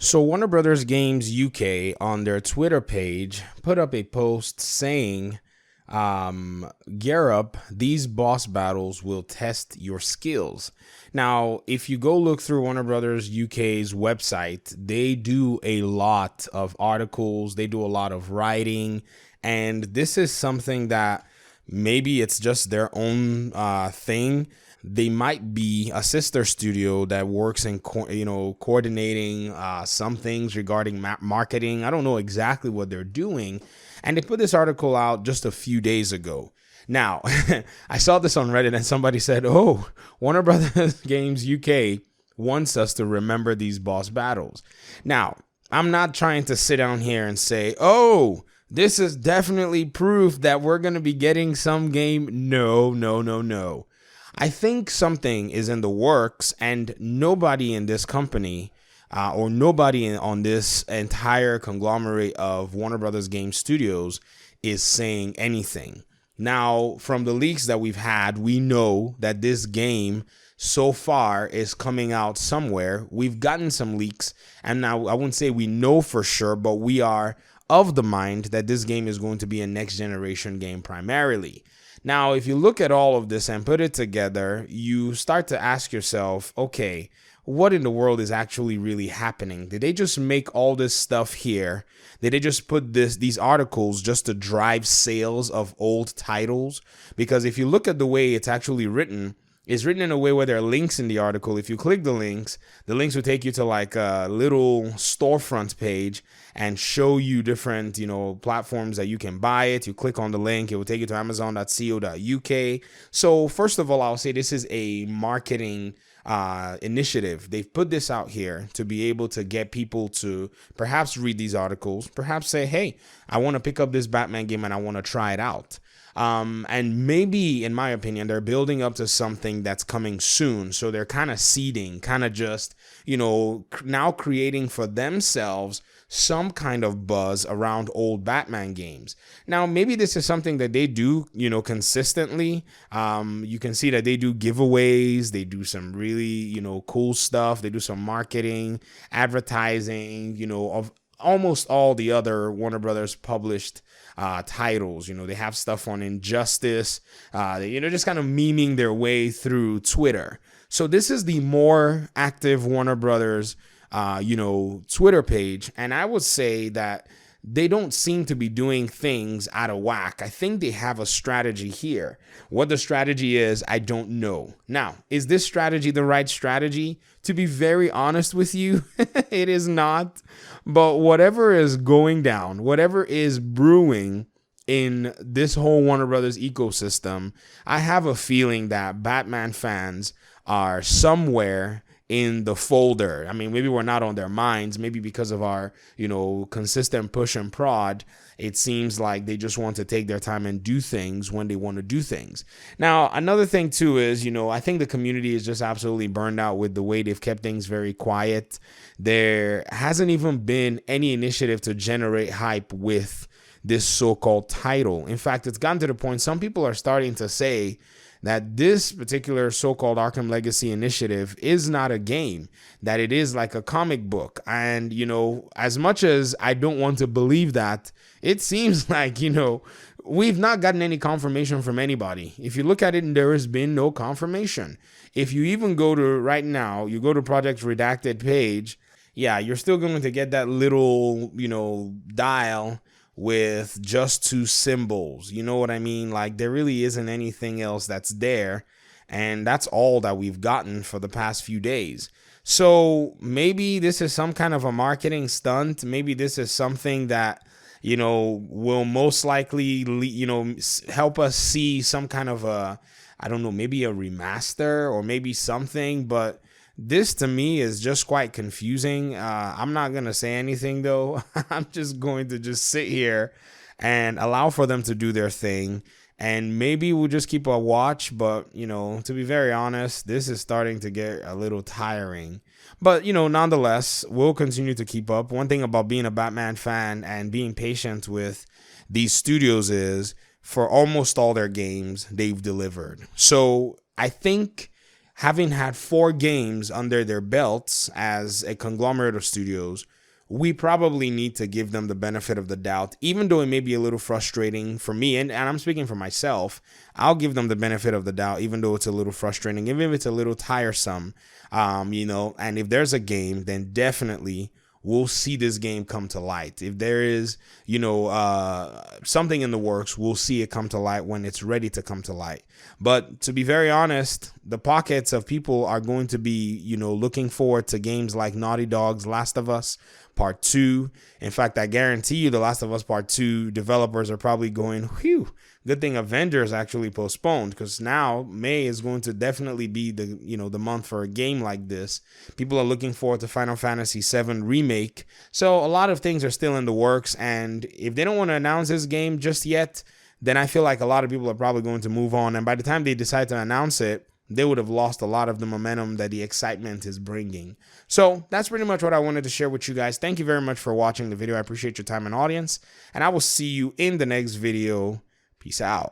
So Warner Brothers Games UK on their Twitter page put up a post saying, gear up, these boss battles will test your skills. Now, if you go look through Warner Brothers UK's website, they do a lot of articles, they do a lot of writing, and this is something that maybe it's just their own thing. They might be a sister studio that works in coordinating some things regarding marketing. I don't know exactly what they're doing, and they put this article out just a few days ago. Now, I saw this on Reddit and somebody said, "Oh, Warner Brothers Games UK wants us to remember these boss battles." Now, I'm not trying to sit down here and say, "Oh, this is definitely proof that we're going to be getting some game." No, no, no, no. I think something is in the works, and nobody in this company or nobody on this entire conglomerate of Warner Brothers Game Studios is saying anything. Now, from the leaks that we've had, we know that this game so far is coming out somewhere. We've gotten some leaks, and now I wouldn't say we know for sure, but we are of the mind that this game is going to be a next generation game primarily. Now, if you look at all of this and put it together, you start to ask yourself, okay, what in the world is actually really happening? Did they just make all this stuff here? Did they just put these articles just to drive sales of old titles? Because if you look at the way it's actually written, it's written in a way where there are links in the article. If you click the links will take you to like a little storefront page and show you different, platforms that you can buy it. You click on the link, it will take you to amazon.co.uk. So first of all, I'll say this is a marketing initiative. They've put this out here to be able to get people to perhaps read these articles, perhaps say, hey, I want to pick up this Batman game and I want to try it out. And maybe, in my opinion, they're building up to something that's coming soon. So they're kind of seeding, kind of just, now creating for themselves some kind of buzz around old Batman games. Now, maybe this is something that they do, consistently. You can see that they do giveaways. They do some really, cool stuff. They do some marketing, advertising, of almost all the other Warner Brothers published titles. They have stuff on Injustice, just kind of memeing their way through Twitter. So this is the more active Warner Brothers, Twitter page. And I would say that they don't seem to be doing things out of whack. I think they have a strategy here. What the strategy is, I don't know. Now, is this strategy the right strategy? To be very honest with you, it is not. But whatever is going down, whatever is brewing in this whole Warner Brothers ecosystem, I have a feeling that Batman fans are somewhere in the folder. I mean, maybe we're not on their minds. Maybe because of our, consistent push and prod, it seems like they just want to take their time and do things when they want to do things. Now, another thing too is, I think the community is just absolutely burned out with the way they've kept things very quiet. There hasn't even been any initiative to generate hype with this so-called title. In fact, it's gotten to the point some people are starting to say that this particular so-called Arkham Legacy initiative is not a game, that it is like a comic book. And, as much as I don't want to believe that, it seems like, we've not gotten any confirmation from anybody. If you look at it, there has been no confirmation. If you even go to right now, you go to Project Redacted page, yeah, you're still going to get that little, dial with just two symbols. You know what I mean? Like, there really isn't anything else that's there. And that's all that we've gotten for the past few days. So maybe this is some kind of a marketing stunt. Maybe this is something that, will most likely, help us see some kind of maybe a remaster or maybe something. But this to me is just quite confusing. I'm not going to say anything though. I'm just going to just sit here and allow for them to do their thing. And maybe we'll just keep a watch. But, to be very honest, this is starting to get a little tiring. But, nonetheless, we'll continue to keep up. One thing about being a Batman fan and being patient with these studios is for almost all their games, they've delivered. So I think having had 4 games under their belts as a conglomerate of studios, we probably need to give them the benefit of the doubt, even though it may be a little frustrating for me. And I'm speaking for myself. I'll give them the benefit of the doubt, even though it's a little frustrating, even if it's a little tiresome, and if there's a game, then definitely we'll see this game come to light. If there is, something in the works, we'll see it come to light when it's ready to come to light. But to be very honest, the pockets of people are going to be, looking forward to games like Naughty Dog's Last of Us Part 2. In fact, I guarantee you The Last of Us Part 2 developers are probably going, whew, good thing Avengers actually postponed, because now May is going to definitely be the month for a game like this. People are looking forward to Final Fantasy VII Remake. So a lot of things are still in the works, and if they don't want to announce this game just yet, then I feel like a lot of people are probably going to move on. And by the time they decide to announce it, they would have lost a lot of the momentum that the excitement is bringing. So that's pretty much what I wanted to share with you guys. Thank you very much for watching the video. I appreciate your time and audience, and I will see you in the next video. Peace out.